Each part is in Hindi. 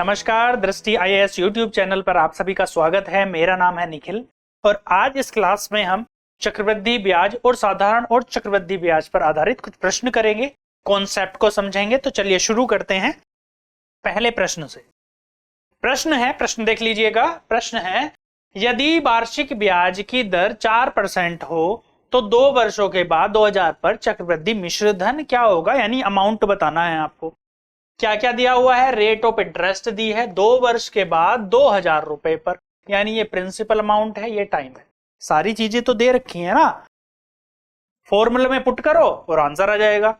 नमस्कार, दृष्टि आईएएस यूट्यूब चैनल पर आप सभी का स्वागत है। मेरा नाम है निखिल और आज इस क्लास में हम चक्रवृद्धि ब्याज और साधारण और चक्रवृद्धि ब्याज पर आधारित कुछ प्रश्न करेंगे, कॉन्सेप्ट को समझेंगे। तो चलिए शुरू करते हैं पहले प्रश्न से। प्रश्न देख लीजिएगा। प्रश्न है, यदि वार्षिक ब्याज की दर 4% हो तो 2 वर्षों के बाद 2000 पर चक्रवृद्धि मिश्र धन क्या होगा, यानी अमाउंट बताना है आपको। क्या क्या दिया हुआ है, रेट ऑफ इंटरेस्ट दी है 2 वर्ष के बाद 2000 रुपए पर, यानी ये प्रिंसिपल अमाउंट है, ये टाइम है, सारी चीजें तो दे रखी है ना। फॉर्मूला में पुट करो और आंसर आ जाएगा।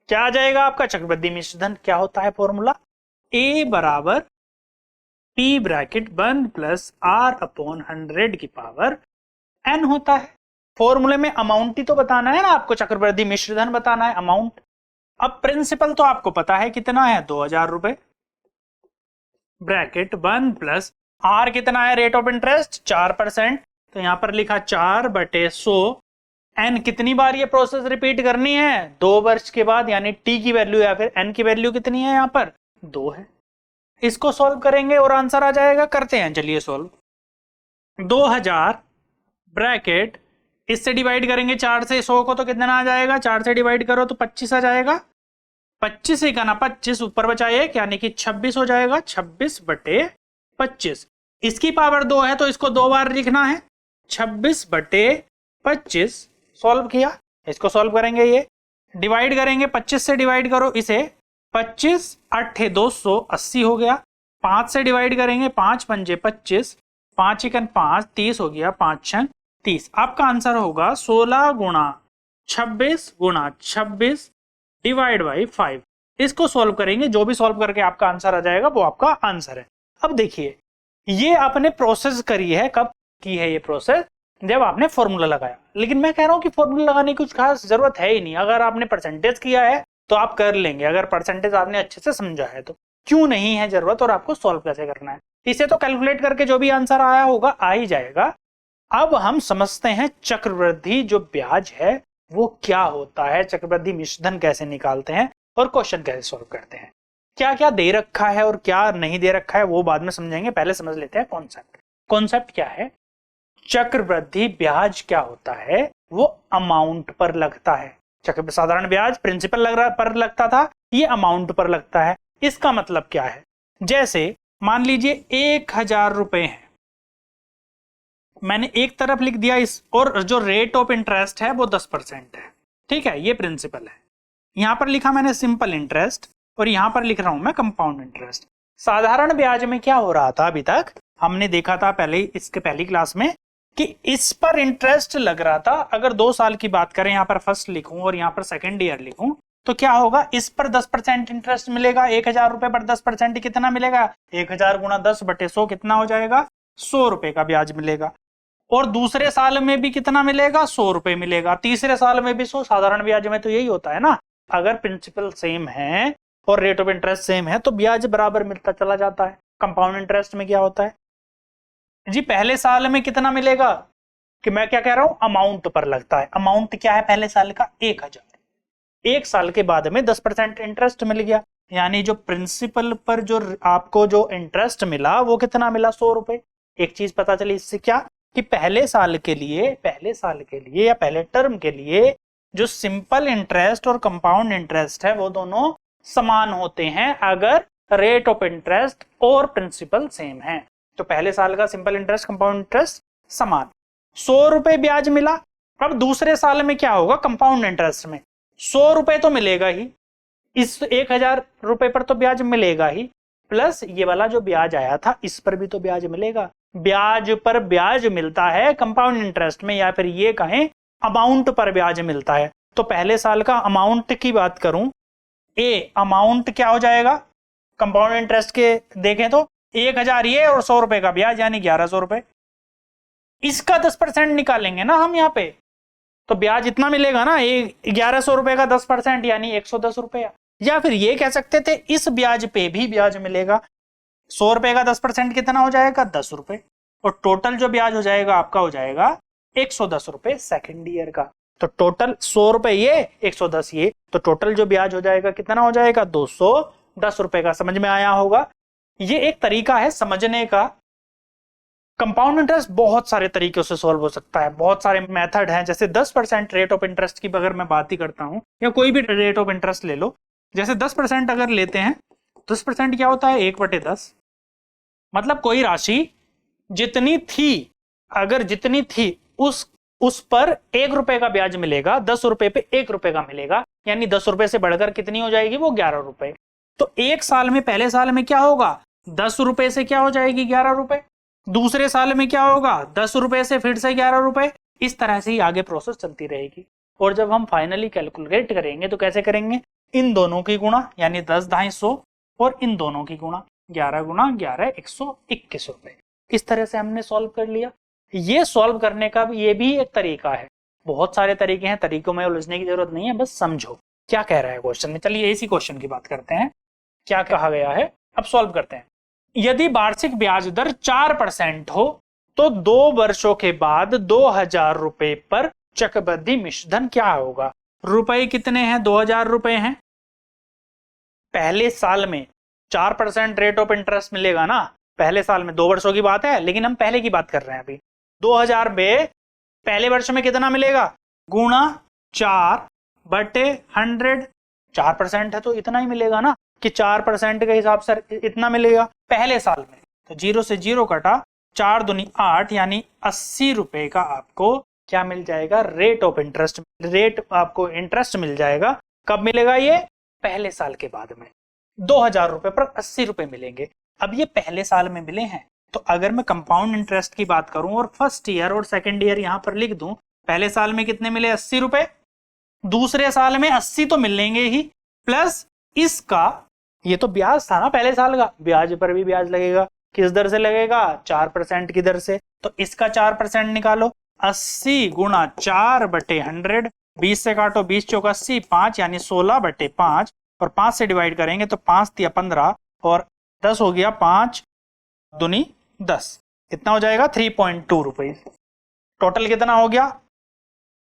क्या आ जाएगा आपका, चक्रवृद्धि मिश्र धन क्या होता है फॉर्मूला, ए बराबर पी ब्रैकेट बंद प्लस आर अपॉन 100 की पावर एन होता है। फॉर्मूले में अमाउंट ही तो बताना है ना आपको, चक्रवृद्धि मिश्र धन बताना है, अमाउंट। अब प्रिंसिपल तो आपको पता है कितना है, 2000 रुपए, ब्रैकेट 1 प्लस आर कितना है, रेट ऑफ इंटरेस्ट 4%, तो यहां पर लिखा 4/100। एन कितनी बार ये प्रोसेस रिपीट करनी है, 2 वर्ष के बाद, यानी टी की वैल्यू या फिर एन की वैल्यू कितनी है, यहां पर 2 है। इसको सॉल्व करेंगे और आंसर आ जाएगा। करते हैं चलिए सॉल्व। 2000 ब्रैकेट, इससे डिवाइड करेंगे 4 से 100 को तो कितना आ जाएगा, 4 से डिवाइड करो तो 25 आ जाएगा। 25 ही का ना 25 ऊपर बचा एक, यानी कि 26 हो जाएगा। 26/25, इसकी पावर 2 है तो इसको 2 बार लिखना है। 26/25 सॉल्व किया, इसको सॉल्व करेंगे, ये डिवाइड करेंगे, 25 से डिवाइड करो इसे, 25 8 280 हो गया। 5 से डिवाइड करेंगे, 5 पंजे 25, 5 एकन 5 30 हो गया, 5 छन 30। आपका आंसर होगा 16 गुणा 26 गुणा 26 डिवाइड बाई 5। इसको सॉल्व करेंगे, जो भी सॉल्व करके आपका आंसर आ जाएगा वो आपका आंसर है। अब देखिए, ये आपने प्रोसेस करी है, कब की है ये प्रोसेस, जब आपने फॉर्मूला लगाया। लेकिन मैं कह रहा हूं कि फॉर्मूला लगाने की कुछ खास जरूरत है ही नहीं। अगर आपने परसेंटेज किया है तो आप कर लेंगे, अगर परसेंटेज आपने अच्छे से समझा है तो क्यों नहीं है जरूरत, और आपको सॉल्व कैसे करना है, इसे तो कैलकुलेट करके जो भी आंसर आया होगा आ ही जाएगा। अब हम समझते हैं चक्रवृद्धि जो ब्याज है वो क्या होता है, चक्रवृद्धि मिश्र धन कैसे निकालते हैं और क्वेश्चन कैसे सॉल्व करते हैं। क्या क्या दे रखा है और क्या नहीं दे रखा है वो बाद में समझेंगे, पहले समझ लेते हैं कॉन्सेप्ट। कॉन्सेप्ट क्या है, चक्रवृद्धि ब्याज क्या होता है, वो अमाउंट पर लगता है। चक्र साधारण ब्याज प्रिंसिपल पर लगता था, ये अमाउंट पर लगता है। इसका मतलब क्या है, जैसे मान लीजिए 1000 रुपए हैं, मैंने एक तरफ लिख दिया इस, और जो रेट ऑफ इंटरेस्ट है वो 10% है, ठीक है, ये प्रिंसिपल है। यहां पर लिखा मैंने सिंपल इंटरेस्ट और यहां पर लिख रहा हूं मैं कंपाउंड इंटरेस्ट। साधारण ब्याज में क्या हो रहा था, अभी तक हमने देखा था पहले, इसके पहली क्लास में, कि इस पर इंटरेस्ट लग रहा था। अगर 2 साल की बात करें, यहां पर फर्स्ट लिखूं और यहां पर सेकेंड ईयर लिखूं, तो क्या होगा, इस पर 10% इंटरेस्ट मिलेगा। 1000 रुपए पर 10% कितना मिलेगा, 1000 गुणा 10/100 कितना हो जाएगा, 100 रुपए का ब्याज मिलेगा। और दूसरे साल में भी कितना मिलेगा, 100 रुपए मिलेगा। तीसरे साल में भी 100। साधारण ब्याज में तो यही होता है ना, अगर प्रिंसिपल सेम है और रेट ऑफ इंटरेस्ट सेम है तो ब्याज बराबर मिलता चला जाता है। कंपाउंड इंटरेस्ट में क्या होता है जी, पहले साल में कितना मिलेगा, कि मैं क्या कह रहा हूं, अमाउंट पर लगता है। अमाउंट क्या है पहले साल का, 1000। 1 साल के बाद में 10% इंटरेस्ट मिल गया, यानी जो प्रिंसिपल पर जो आपको जो इंटरेस्ट मिला वो कितना मिला, 100 रुपए। एक चीज पता चली इससे, क्या कि पहले साल के लिए या पहले टर्म के लिए जो सिंपल इंटरेस्ट और कंपाउंड इंटरेस्ट है वो दोनों समान होते हैं, अगर रेट ऑफ इंटरेस्ट और प्रिंसिपल सेम है। तो पहले साल का सिंपल इंटरेस्ट कंपाउंड इंटरेस्ट समान, 100 रुपए ब्याज मिला। अब दूसरे साल में क्या होगा, कंपाउंड इंटरेस्ट में 100 रुपए तो मिलेगा ही, इस 1000 रुपए पर तो ब्याज मिलेगा ही, प्लस ये वाला जो ब्याज आया था इस पर भी तो ब्याज मिलेगा। ब्याज पर ब्याज मिलता है कंपाउंड इंटरेस्ट में, या फिर ये कहें अमाउंट पर ब्याज मिलता है। तो पहले साल का अमाउंट की बात करूं, ए अमाउंट क्या हो जाएगा, कंपाउंड इंटरेस्ट के देखें तो 1000 ये और 100 रुपए का ब्याज, यानी 1100 रुपए। इसका 10% निकालेंगे ना हम यहाँ पे, तो ब्याज इतना मिलेगा ना, 1100 रुपए का 10% यानी 110 रुपया। या फिर ये कह सकते थे इस ब्याज पे भी ब्याज मिलेगा, 100 रुपए का 10% कितना हो जाएगा, 10 रुपए, और टोटल जो ब्याज हो जाएगा आपका हो जाएगा 110 रुपए सेकेंड ईयर का। तो टोटल 100 रुपए ये, 110 ये, तो टोटल जो ब्याज हो जाएगा कितना हो जाएगा, 210 रुपए का। समझ में आया होगा। ये एक तरीका है समझने का। कंपाउंड इंटरेस्ट बहुत सारे तरीकों से सॉल्व हो सकता है, बहुत सारे मेथड हैं। जैसे 10% रेट ऑफ इंटरेस्ट की अगर मैं बात ही करता हूं, या कोई भी रेट ऑफ इंटरेस्ट ले लो, जैसे 10% अगर लेते हैं, 10% क्या होता है 1/10, मतलब कोई राशि जितनी थी, अगर जितनी थी उस पर 1 रुपए का ब्याज मिलेगा, 10 रुपए पे 1 रुपए का मिलेगा, यानी 10 रुपए से बढ़कर कितनी हो जाएगी वो 11 रुपए। तो एक साल में, पहले साल में क्या होगा, 10 रुपए से क्या हो जाएगी 11 रुपए, दूसरे साल में क्या होगा 10 रुपए से फिर से 11 रुपए, इस तरह से ही आगे प्रोसेस चलती रहेगी। और जब हम फाइनली कैलकुलेट करेंगे तो कैसे करेंगे, इन दोनों की गुणा यानी 10 250 और इन दोनों की गुणा 11 गुणा 11 121 रुपए। इस तरह से हमने सॉल्व कर लिया। ये सॉल्व करने का भी ये भी एक तरीका है, बहुत सारे तरीके हैं, तरीकों में उलझने की जरूरत नहीं है, बस समझो क्या कह रहा है क्वेश्चन में। चलिए इसी क्वेश्चन की बात करते हैं, क्या कहा गया है, अब सॉल्व करते हैं। यदि वार्षिक ब्याज दर 4% हो तो 2 वर्षों के बाद 2000 रुपए पर चक्रवृद्धि मिश्रधन क्या होगा। रुपए कितने हैं, 2000 रुपए हैं। पहले साल में 4% रेट ऑफ इंटरेस्ट मिलेगा ना, पहले साल में, 2 वर्षों की बात है लेकिन हम पहले की बात कर रहे हैं अभी। 2000 में पहले वर्ष में कितना मिलेगा, गुणा 4/100, 4% है तो इतना ही मिलेगा ना, कि 4% के हिसाब से इतना मिलेगा पहले साल में। तो 0 से 0 कटा, 4 दूनी 8, यानी 80 रुपए का आपको क्या मिल जाएगा, रेट ऑफ इंटरेस्ट। रेट आपको इंटरेस्ट मिल जाएगा, कब मिलेगा ये, पहले साल के बाद में। 2000 रुपए पर 80 रुपए मिलेंगे। अब ये पहले साल में मिले हैं, तो अगर मैं कंपाउंड इंटरेस्ट की बात करूं और फर्स्ट ईयर और सेकंड ईयर यहां पर लिख दूं, पहले साल में कितने मिले 80 रुपए, दूसरे साल में 80 तो मिलेंगे ही, प्लस इसका ये तो ब्याज था ना पहले साल का, ब्याज पर भी ब्याज लगेगा, किस दर से लगेगा, 4% की दर से। तो इसका 4% निकालो, 80 गुणा 4/100, 20 से काटो, 20 चौका 80, 5 यानी 16/5, और 5 से डिवाइड करेंगे तो 5 तिया 15 और 10 हो गया, 5 दूनी 10, कितना हो जाएगा 3.2 रुपए। टोटल कितना हो गया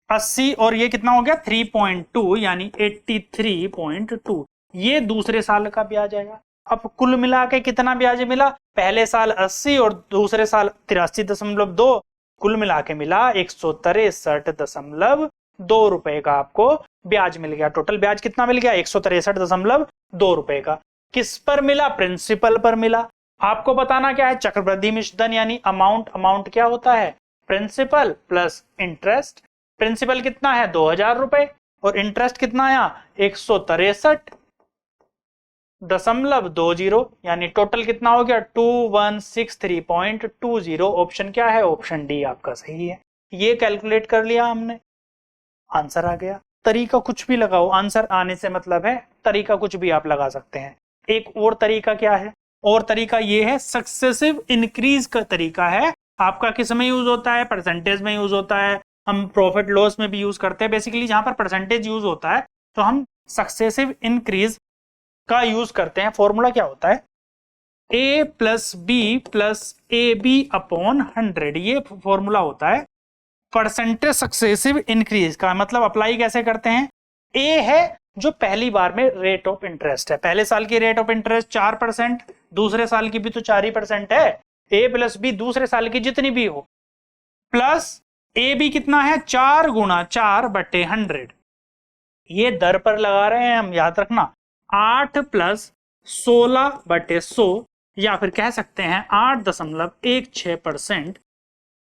80 और ये कितना हो गया 3.2 यानी 83.2। ये दूसरे साल का ब्याज आएगा। अब कुल मिला के कितना ब्याज मिला, पहले साल 80 और दूसरे साल 83.2, कुल मिला के मिला 163.2 रुपए का आपको ब्याज मिल गया। टोटल ब्याज कितना मिल गया 163.2 रुपए का। किस पर मिला, प्रिंसिपल पर मिला। आपको बताना क्या है, चक्रवृद्धि मिश्रधन यानी अमाउंट। अमाउंट क्या होता है, प्रिंसिपल प्लस इंटरेस्ट। प्रिंसिपल कितना है 2000 रुपए और इंटरेस्ट कितना आया 163.20, यानी टोटल कितना हो गया 2163.20। ऑप्शन क्या है, ऑप्शन डी आपका सही है। ये कैलकुलेट कर लिया हमने, आंसर आ गया। तरीका कुछ भी लगाओ, आंसर आने से मतलब है तरीका कुछ भी आप लगा सकते हैं। एक और तरीका क्या है, और तरीका ये है सक्सेसिव इंक्रीज का तरीका है। आपका किस में यूज होता है, परसेंटेज में यूज होता है, हम प्रॉफिट लॉस में भी यूज करते हैं। बेसिकली जहां पर परसेंटेज यूज होता है तो हम सक्सेसिव इंक्रीज का यूज करते हैं। फॉर्मूला क्या होता है, a plus B plus A B upon 100, ये फॉर्मूला होता है परसेंटेज सक्सेसिव इंक्रीज का। मतलब अप्लाई कैसे करते हैं, a है जो पहली बार में रेट ऑफ इंटरेस्ट है, पहले साल की रेट ऑफ इंटरेस्ट 4%, दूसरे साल की भी तो 4% है, a प्लस बी दूसरे साल की जितनी भी हो, प्लस ए बी कितना है 4 गुणा 4/100। ये दर पर लगा रहे हैं हम, याद रखना 8 प्लस 16/100, या फिर कह सकते हैं 8.16%।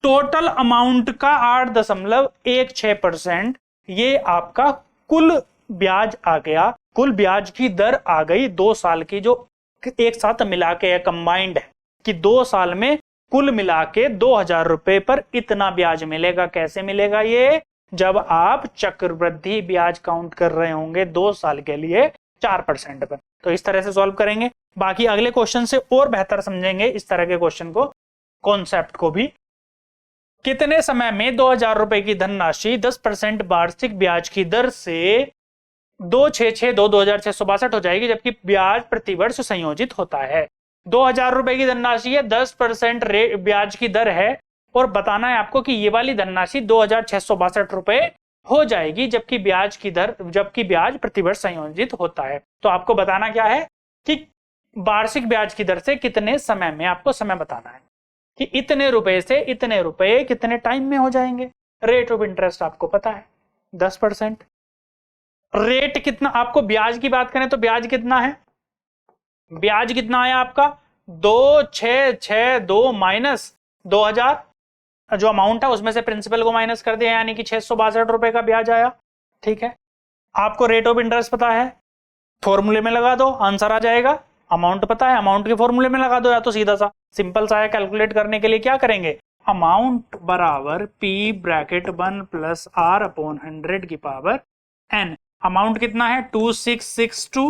टोटल अमाउंट का 8.16%, ये आपका कुल ब्याज आ गया, कुल ब्याज की दर आ गई 2 साल की, जो एक साथ मिला के है, कंबाइंड है कि 2 साल में कुल मिला के 2000 रुपए पर इतना ब्याज मिलेगा। कैसे मिलेगा ये, जब आप चक्रवृद्धि ब्याज काउंट कर रहे होंगे 2 साल के लिए 4% पर। तो इस तरह से सॉल्व करेंगे। बाकी अगले क्वेश्चन से और बेहतर समझेंगे इस तरह के क्वेश्चन को, कॉन्सेप्ट को भी। कितने समय में 2000 रुपए की धनराशि 10% वार्षिक ब्याज की दर से 2662 हो जाएगी, जबकि ब्याज प्रतिवर्ष संयोजित होता है। 2000 रुपए की धनराशि है, 10% ब्याज की दर है, और बताना है आपको कि ये वाली धनराशि 2662 रुपए हो जाएगी, जबकि ब्याज प्रतिवर्ष संयोजित होता है। तो आपको बताना क्या है कि वार्षिक ब्याज की दर से कितने समय में, आपको समय बताना है कि इतने रुपए से इतने रुपए कितने टाइम में हो जाएंगे। रेट ऑफ इंटरेस्ट आपको पता है 10%। रेट कितना, आपको ब्याज की बात करें तो ब्याज कितना है, ब्याज कितना आया आपका 2662 माइनस 2000, जो अमाउंट है उसमें से प्रिंसिपल को माइनस कर दिया, यानी कि 662 रुपए का ब्याज आया। ठीक है, आपको रेट ऑफ इंटरेस्ट पता है, फॉर्मूले में लगा दो, आंसर आ जाएगा। अमाउंट पता है, अमाउंट के फॉर्मूले में लगा दो, या तो सीधा सा सिंपल सा है। कैलकुलेट करने के लिए क्या करेंगे, अमाउंट बराबर P bracket 1 plus R upon 100 की पावर एन। अमाउंट कितना है 2662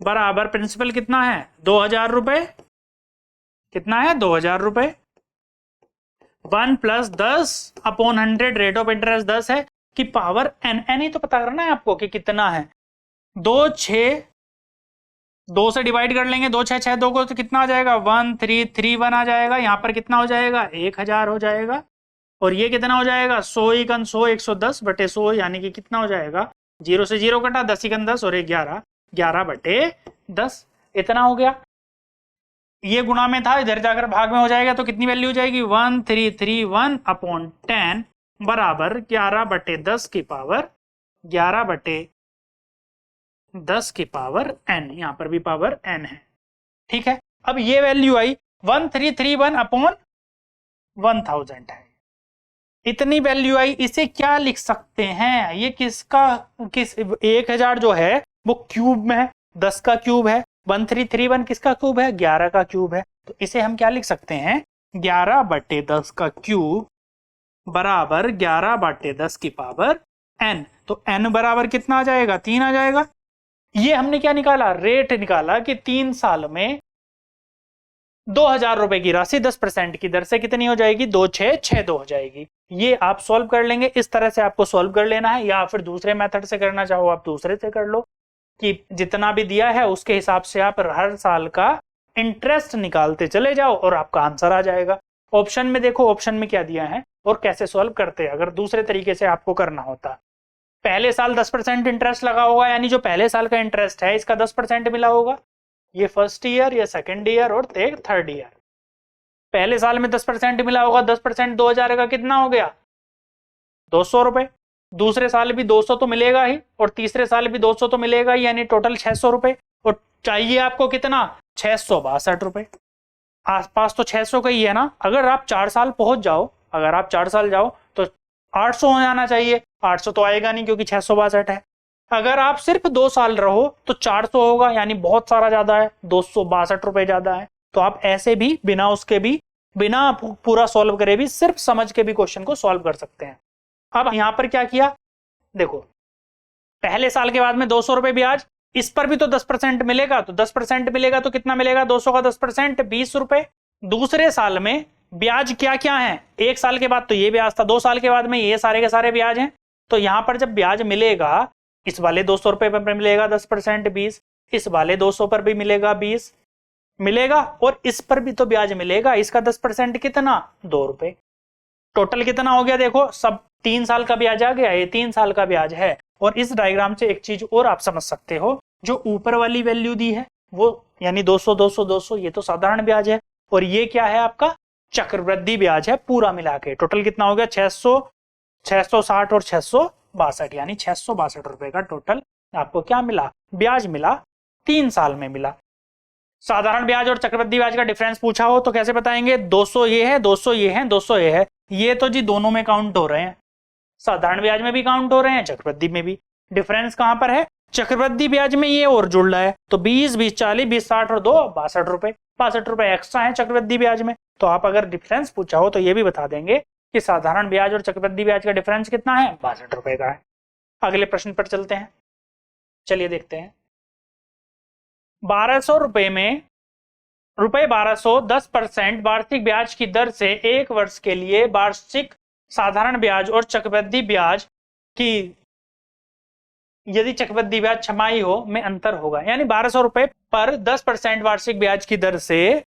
बराबर प्रिंसिपल कितना है 2000 रुपए, कितना है 2000 रुपए, 1 plus 10 upon 100, rate of interest 10 है कि पावर एन, एन ही तो पता करना है आपको कि कितना है। 2 से डिवाइड कर लेंगे, 2 6 6 2 को, तो कितना आ जाएगा 1331 आ जाएगा। यहां पर कितना हो जाएगा 1000 हो जाएगा, और ये कितना हो जाएगा 100 100 110 बटे 100, यानी कि कितना हो जाएगा 0 से 0 कटा, 10 10 और 11 11 बटे 10, इतना हो गया। ये गुणा में था, इधर जाकर भाग में हो जाएगा, तो कितनी वैल्यू हो जाएगी 1331 अपॉन 10 बराबर 11 बटे 10 की पावर 11 बटे 10 की पावर n, यहां पर भी पावर n है। ठीक है, अब ये वैल्यू आई 1331 अपॉन 1000 है, इतनी वैल्यू आई। इसे क्या लिख सकते हैं, ये किसका, किस 1000 जो है वो क्यूब में है, 10 का क्यूब है, 1331 किसका क्यूब है 11 का क्यूब है, तो इसे हम क्या लिख सकते हैं 11 बटे 10 का क्यूब बराबर 11 बटे 10 की पावर n। तो n बराबर कितना आ जाएगा 3 आ जाएगा। ये हमने क्या निकाला, रेट निकाला कि 3 साल में 2000 रुपए की राशि 10% की दर से कितनी हो जाएगी 2662 हो जाएगी। ये आप सॉल्व कर लेंगे, इस तरह से आपको सॉल्व कर लेना है, या फिर दूसरे मेथड से करना चाहो आप दूसरे से कर लो, कि जितना भी दिया है उसके हिसाब से आप हर साल का इंटरेस्ट निकालते चले जाओ और आपका आंसर आ जाएगा। ऑप्शन में देखो, ऑप्शन में क्या दिया है और कैसे सॉल्व करते हैं, अगर दूसरे तरीके से आपको करना होता। पहले साल 10% इंटरेस्ट लगा होगा, यानी जो पहले साल का इंटरेस्ट है इसका 10% मिला होगा, ये फर्स्ट ईयर, ये सेकंड ईयर और थर्ड ईयर। पहले साल में 10% मिला होगा, 10% 2000 का कितना हो गया 200 रुपए, दूसरे साल भी 200 तो मिलेगा ही, और तीसरे साल भी 200 तो मिलेगा ही, यानी टोटल 600 रुपए। और चाहिए आपको कितना 662 रुपए, आसपास तो 600 का ही है ना। अगर आप 4 साल पहुंच जाओ, अगर आप 4 साल जाओ तो 800 हो जाना चाहिए, 800 तो आएगा नहीं क्योंकि 662 है। अगर आप सिर्फ 2 साल रहो तो 400 होगा, यानी बहुत सारा ज्यादा है, 262 रुपए ज्यादा है। तो आप ऐसे भी बिना उसके भी, बिना पूरा सॉल्व करे भी, सिर्फ समझ के भी क्वेश्चन को सॉल्व कर सकते हैं। अब यहां पर क्या किया, देखो पहले साल के बाद में 200 रुपए ब्याज, इस पर भी तो 10% मिलेगा, तो 10% मिलेगा तो कितना मिलेगा 200 का 10% 20 रुपए। दूसरे साल में ब्याज क्या क्या है, एक साल के बाद तो ये ब्याज था, 2 साल के बाद में ये सारे के सारे ब्याज हैं। तो यहां पर जब ब्याज मिलेगा, इस वाले 200 रुपए पर मिलेगा 10% 20, इस वाले 200 पर भी मिलेगा 20 मिलेगा, और इस पर भी तो ब्याज मिलेगा, इसका 10% कितना 2 रुपए। टोटल कितना हो गया, देखो सब 3 साल का ब्याज आ गया, ये 3 साल का ब्याज है। और इस डायग्राम से एक चीज और आप समझ सकते हो, जो ऊपर वाली वैल्यू दी है वो यानी 200 200 200, ये तो साधारण ब्याज है, और ये क्या है आपका चक्रवृद्धि ब्याज है पूरा मिला के। टोटल कितना हो गया 600 660 और 662, यानी 662 रुपए का टोटल आपको क्या मिला ब्याज मिला, 3 साल में मिला। साधारण ब्याज और चक्रवृद्धि ब्याज का डिफरेंस पूछा हो तो कैसे बताएंगे, 200 ये है 200 ये है 200 ये है, ये तो जी दोनों में काउंट हो रहे हैं, साधारण ब्याज में भी काउंट हो रहे हैं, चक्रवृद्धि में भी। डिफरेंस कहां पर है, चक्रवृद्धि ब्याज में ये और जुड़ रहा है, तो 20 20 40 20 60 और 2 62 रुपए, 62 रुपए एक्स्ट्रा है चक्रवृद्धि ब्याज में। तो आप अगर डिफरेंस पूछा हो तो ये भी बता देंगे कि साधारण ब्याज और चक्रवृद्धि ब्याज का डिफरेंस कितना है 62 रुपए का है। अगले प्रश्न पर चलते हैं, चलिए देखते हैं। 1200 रुपए में रुपए 1200 10% वार्षिक ब्याज की दर से 1 वर्ष के लिए वार्षिक साधारण ब्याज और चक्रवृद्धि ब्याज की, यदि चक्रवृद्धि ब्याज छमाही हो में अंतर होगा, यानी 1200 रुपए पर 10% वार्षिक ब्याज की दर से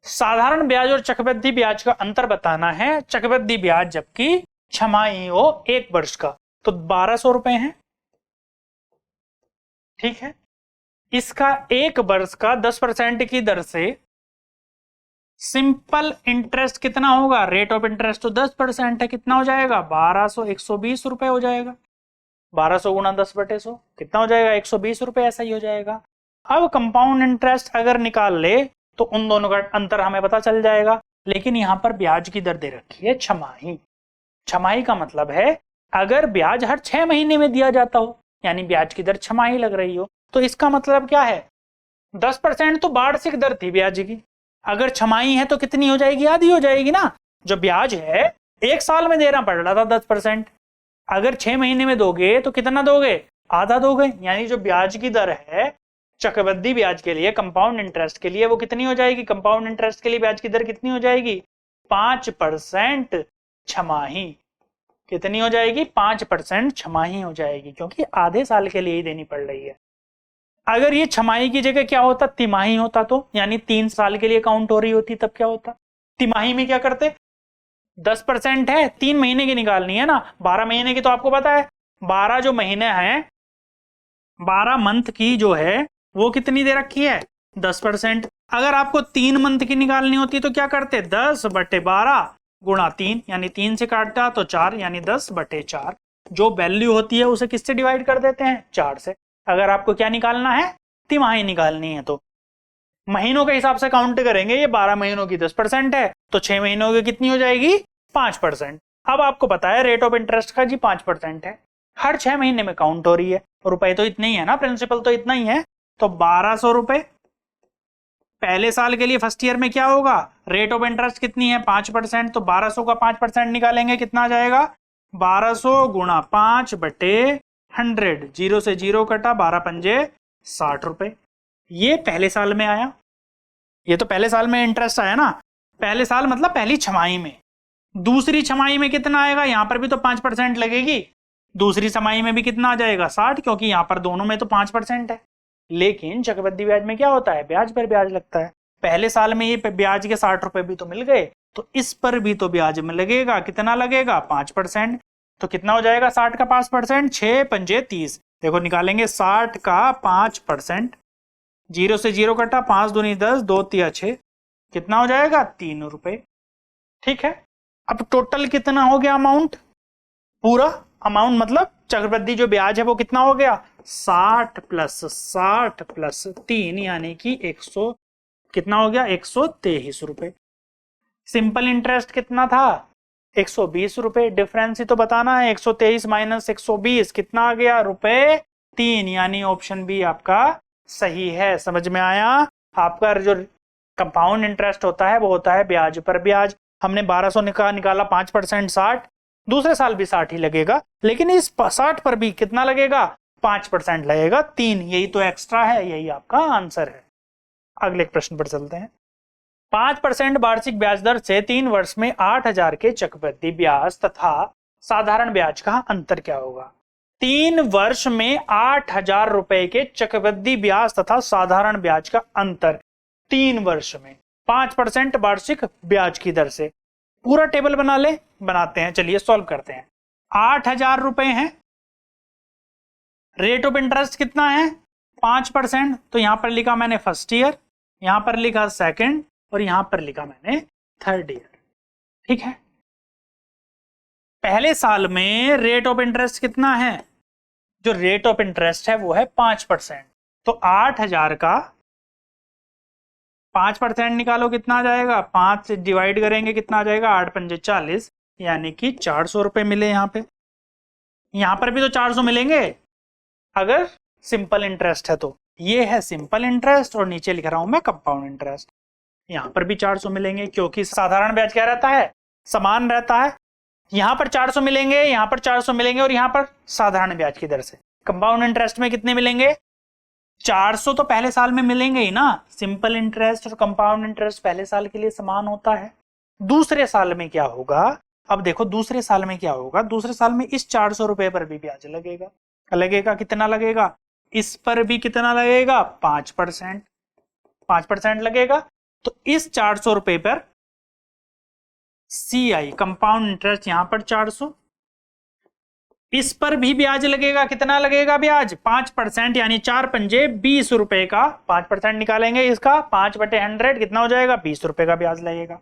साधारण ब्याज और चक्रवृद्धि ब्याज का अंतर बताना है, चक्रवृद्धि ब्याज जबकि छमाही हो 1 वर्ष का, तो 1200 रुपए है। ठीक है, इसका एक वर्ष का 10% की दर से सिंपल इंटरेस्ट कितना होगा, रेट ऑफ इंटरेस्ट तो 10% है, कितना हो जाएगा 120 रुपए हो जाएगा। 1200 गुणा 10/100 कितना हो जाएगा 120 रुपए, ऐसा ही हो जाएगा। अब कंपाउंड इंटरेस्ट अगर निकाल ले तो उन दोनों का अंतर हमें पता चल जाएगा। लेकिन यहां पर ब्याज की दर दे रखी है छमाही। छमाही का मतलब है अगर ब्याज हर 6 महीने में दिया जाता हो, यानी ब्याज की दर छमाही लग रही हो, तो इसका मतलब क्या है 10% तो वार्षिक दर थी ब्याज की, अगर छमाही है तो कितनी हो जाएगी, आधी हो जाएगी ना। जो ब्याज है एक साल में देना पड़ रहा था 10%, अगर 6 महीने में दोगे तो कितना दोगे, आधा दोगे। यानी जो ब्याज की दर है चक्रवृद्धि ब्याज के लिए, कंपाउंड इंटरेस्ट के लिए, वो कितनी हो जाएगी, कंपाउंड इंटरेस्ट के लिए ब्याज की दर कितनी हो जाएगी 5% छमाही। कितनी हो जाएगी 5% छमाही हो जाएगी, क्योंकि आधे साल के लिए ही देनी पड़ रही है। अगर ये छमाही की जगह क्या होता, तिमाही होता, तो यानी 3 साल के लिए काउंट हो रही होती, तब क्या होता, तिमाही में क्या करते, 10% है 3 महीने की निकालनी है ना, 12 महीने की तो आपको पता है 12 जो महीने हैं 12 मंथ की जो है वो कितनी दे रखी है 10%। अगर आपको 3 मंथ की निकालनी होती तो क्या करते 10/12 गुणा 3, यानी 3 से काटता तो 4, यानी 10/4। जो वैल्यू होती है उसे किससे डिवाइड कर देते हैं 4 से। अगर आपको क्या निकालना है तिमाही निकालनी है तो महीनों के हिसाब से काउंट करेंगे, ये 12 महीनों की 10% है तो 6 महीनों की कितनी हो जाएगी 5%। अब आपको पता है रेट ऑफ इंटरेस्ट का जी 5% है, हर 6 महीने में काउंट हो रही है, रुपए तो इतने ही है ना, प्रिंसिपल तो इतना ही है, तो 1200 रुपए पहले साल के लिए फर्स्ट ईयर में क्या होगा, रेट ऑफ इंटरेस्ट कितनी है 5%, तो 1200 का 5% निकालेंगे कितना आ जाएगा 1200 गुणा 5/100, 0 से 0 कटा, 12 पंजे 60 रुपए। ये पहले साल में आया, ये तो पहले साल में इंटरेस्ट आया ना, पहले साल मतलब पहली छमाही में। दूसरी छमाही में कितना आएगा, यहां पर भी तो 5% लगेगी, दूसरी छमाही में भी कितना आ जाएगा 60, क्योंकि यहां पर दोनों में तो 5% है। लेकिन चक्रवृद्धि ब्याज में क्या होता है, ब्याज पर ब्याज लगता है। पहले साल में ये ब्याज के 60 रुपए भी तो मिल गए, तो इस पर भी तो ब्याज में लगेगा, कितना लगेगा 5%। तो कितना हो जाएगा 60 का 5%, 6 पंजे 30। देखो निकालेंगे 60 का 5%, 0 से 0 कटा, 5 दूनी 10, 2 तिया 6, कितना हो जाएगा 3 रुपए। ठीक है, अब टोटल कितना हो गया अमाउंट, पूरा अमाउंट मतलब चक्रवृद्धि जो ब्याज है वो कितना हो गया 60 + 60 + 3, यानी कि 100, कितना हो गया 123 रुपए। सिंपल इंटरेस्ट कितना था 120 रुपए, डिफरेंस ही तो बताना है, 123 - 120 कितना आ गया रुपए 3, यानी ऑप्शन बी आपका सही है। समझ में आया, आपका जो कंपाउंड इंटरेस्ट होता है वो होता है ब्याज पर ब्याज। हमने 1200 निकाला 5% 60, दूसरे साल भी 60 ही लगेगा, लेकिन इस 60 पर भी कितना लगेगा 5% लगेगा 3, यही तो एक्स्ट्रा है, यही आपका आंसर है। अगले प्रश्न पर चलते हैं। 5% वार्षिक ब्याज दर से 3 वर्ष में 8000 के चक्रवृद्धि ब्याज तथा साधारण ब्याज का अंतर क्या होगा। 3 वर्ष में 8000 रुपए के चक्रवृद्धि ब्याज तथा साधारण ब्याज का अंतर 3 वर्ष में 5% वार्षिक ब्याज की दर से। पूरा टेबल बना ले, बनाते हैं, चलिए सॉल्व करते हैं। 8000 रुपए हैं, रेट ऑफ इंटरेस्ट कितना है 5%, तो यहां पर लिखा मैंने फर्स्ट ईयर, यहां पर लिखा सेकंड, और यहां पर लिखा मैंने थर्ड ईयर। ठीक है, पहले साल में रेट ऑफ इंटरेस्ट कितना है, जो रेट ऑफ इंटरेस्ट है वो है 5%, तो 8000 का 5% निकालो कितना आ जाएगा, 5 से डिवाइड करेंगे कितना आ जाएगा 8 पंजे 40, यानी कि 400 रुपए मिले। यहां पर भी तो 400 मिलेंगे अगर सिंपल इंटरेस्ट है तो। ये है सिंपल इंटरेस्ट और नीचे लिख रहा हूं मैं कंपाउंड इंटरेस्ट। यहां पर भी 400 मिलेंगे, क्योंकि साधारण ब्याज क्या रहता है समान रहता है। यहां पर 400 मिलेंगे, यहां पर 400 मिलेंगे, और यहां पर साधारण ब्याज की दर से। कंपाउंड इंटरेस्ट में कितने मिलेंगे 400 तो पहले साल में मिलेंगे ही ना, सिंपल इंटरेस्ट और कंपाउंड इंटरेस्ट पहले साल के लिए समान होता है। दूसरे साल में क्या होगा, अब देखो दूसरे साल में क्या होगा, दूसरे साल में इस 400 रुपए पर भी ब्याज लगेगा कितना लगेगा, इस पर भी कितना लगेगा 5% लगेगा। तो इस 400 रुपए पर CI कंपाउंड इंटरेस्ट यहां पर 400, इस पर भी ब्याज लगेगा। कितना लगेगा ब्याज? 5%, यानी 4 पंजे 20 रुपए का 5% निकालेंगे इसका, 5/100 कितना हो जाएगा? 20 रुपए का ब्याज लगेगा।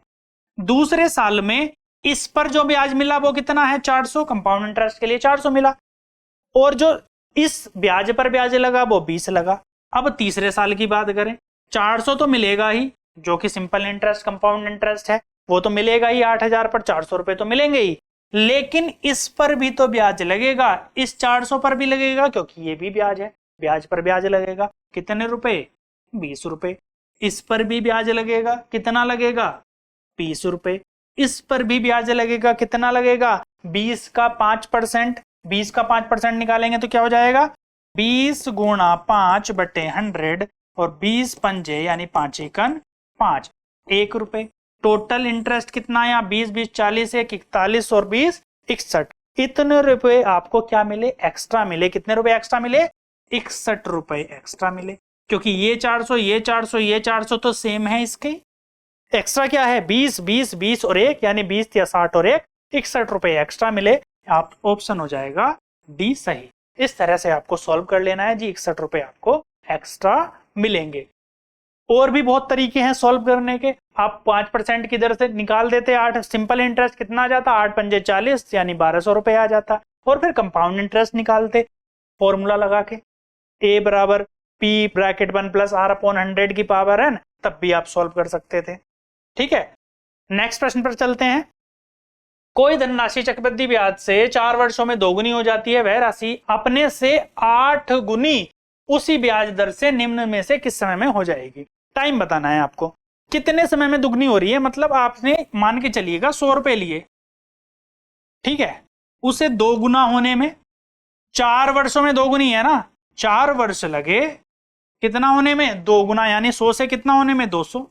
दूसरे साल में इस पर जो ब्याज मिला वो कितना है? 400, कंपाउंड इंटरेस्ट के लिए 400 मिला, और जो इस ब्याज पर ब्याज लगा वो 20 लगा। अब तीसरे साल की बात करें, 400 तो मिलेगा ही, जो कि सिंपल इंटरेस्ट कंपाउंड इंटरेस्ट है, वो तो मिलेगा ही, 8000 पर 400 रुपए तो मिलेंगे ही, लेकिन इस पर भी तो ब्याज लगेगा, इस 400 पर भी लगेगा, क्योंकि ये भी ब्याज है, ब्याज पर ब्याज लगेगा। कितने रुपए? 20 रुपए। इस पर भी ब्याज लगेगा, कितना लगेगा? 20 रुपए। इस पर भी ब्याज लगेगा, कितना लगेगा? 20 का 5%, 20 का 5% निकालेंगे तो क्या हो जाएगा? 20 गुणा 5/100, और 20 पंजे यानी 5 एकन 5, 1 रुपए। टोटल इंटरेस्ट कितना आया? 20 20 40, 1 41 और 20 61। इतने रुपए आपको क्या मिले? एक्स्ट्रा मिले। कितने रुपए एक्स्ट्रा मिले? 61 रुपए एक्स्ट्रा मिले, क्योंकि ये 400 ये 400 ये 400 तो सेम है इसके। एक्स्ट्रा क्या है? 20 20 20 और 1, यानी 20 या 60 और 1, 61 रुपए एक्स्ट्रा मिले। आप ऑप्शन हो जाएगा डी सही। इस तरह से आपको सॉल्व कर लेना है जी, 61 रुपए आपको एक्स्ट्रा मिलेंगे। और भी बहुत तरीके हैं सॉल्व करने के। आप 5% की दर से निकाल देते, 8 सिंपल इंटरेस्ट कितना आ जाता? 8 पंजे 40, यानी 1200 रुपए आ जाता, और फिर कंपाउंड इंटरेस्ट निकालते फॉर्मूला लगा के, ए बराबर P bracket 1 plus R upon 100 की पावर n, तब भी आप सॉल्व कर सकते थे। ठीक है, नेक्स्ट प्रश्न पर चलते हैं। कोई धनराशि चक्रवृद्धि ब्याज से 4 वर्षों में दोगुनी हो जाती है, वह राशि अपने से 8 गुनी उसी ब्याज दर से निम्न में से किस समय में हो जाएगी? टाइम बताना है आपको। कितने समय में दुगनी हो रही है? मतलब आपने मान के चलिएगा 100 रुपए लिए, ठीक है, उसे 2 गुना होने में 4 वर्षों में 2 गुनी है ना, 4 वर्ष लगे कितना होने में? 2 गुना, यानी 100 से कितना होने में? 200।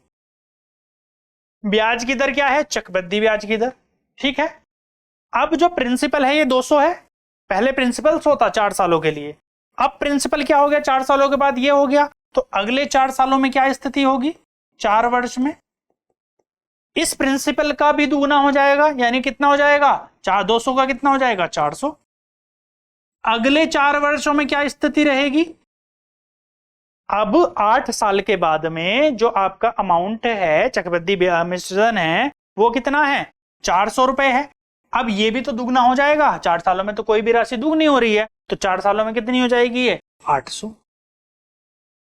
ब्याज की दर क्या है? चक्रवृद्धि ब्याज की दर। ठीक है, अब जो प्रिंसिपल है ये 200 है, पहले प्रिंसिपल 100 था 4 सालों के लिए, अब प्रिंसिपल क्या हो गया? 4 सालों के बाद ये हो गया, तो अगले 4 सालों में क्या स्थिति होगी? 4 वर्ष में इस प्रिंसिपल का भी दुगुना हो जाएगा, यानी कितना हो जाएगा? 200 का कितना हो जाएगा? 400। अगले 4 वर्षों में क्या स्थिति रहेगी? अब 8 साल के बाद में जो आपका अमाउंट है, चक्रवृद्धि मिश्रण है, वो कितना है? 400 रुपए है। अब ये भी तो दुगना हो जाएगा, 4 सालों में तो कोई भी राशि दुगनी हो रही है, तो 4 सालों में कितनी हो जाएगी? ये 800।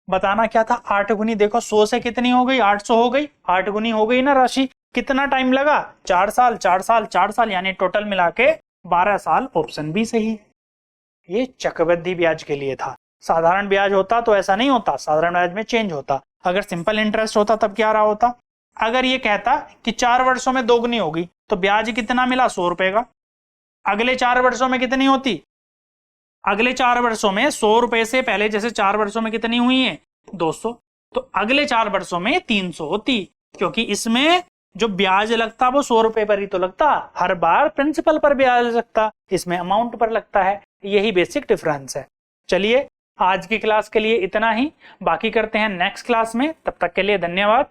बताना क्या था? 8 गुनी, देखो 100 से कितनी हो गई? 800 हो गई, 8 गुनी हो गई ना राशि। कितना टाइम लगा? 4 साल 4 साल 4 साल, यानी टोटल मिला के 12 साल। ऑप्शन बी सही है। ये चक्रवृद्धि ब्याज के लिए था। साधारण ब्याज होता तो ऐसा नहीं होता, साधारण ब्याज में चेंज होता। अगर सिंपल इंटरेस्ट होता तब क्या रहा होता? अगर ये कहता कि 4 वर्षों में दोगुनी होगी, तो ब्याज कितना मिला? 100 रुपए का। अगले 4 वर्षों में कितनी होती? अगले 4 वर्षों में 100 रुपए से पहले जैसे 4 वर्षों में कितनी हुई है? 200। तो अगले 4 वर्षों में 300 होती, क्योंकि इसमें जो ब्याज लगता वो 100 रुपए पर ही तो लगता, हर बार प्रिंसिपल पर ब्याज लगता, इसमें अमाउंट पर लगता है। यही बेसिक डिफरेंस है। चलिए, आज की क्लास के लिए इतना ही, बाकी करते हैं नेक्स्ट क्लास में। तब तक के लिए धन्यवाद।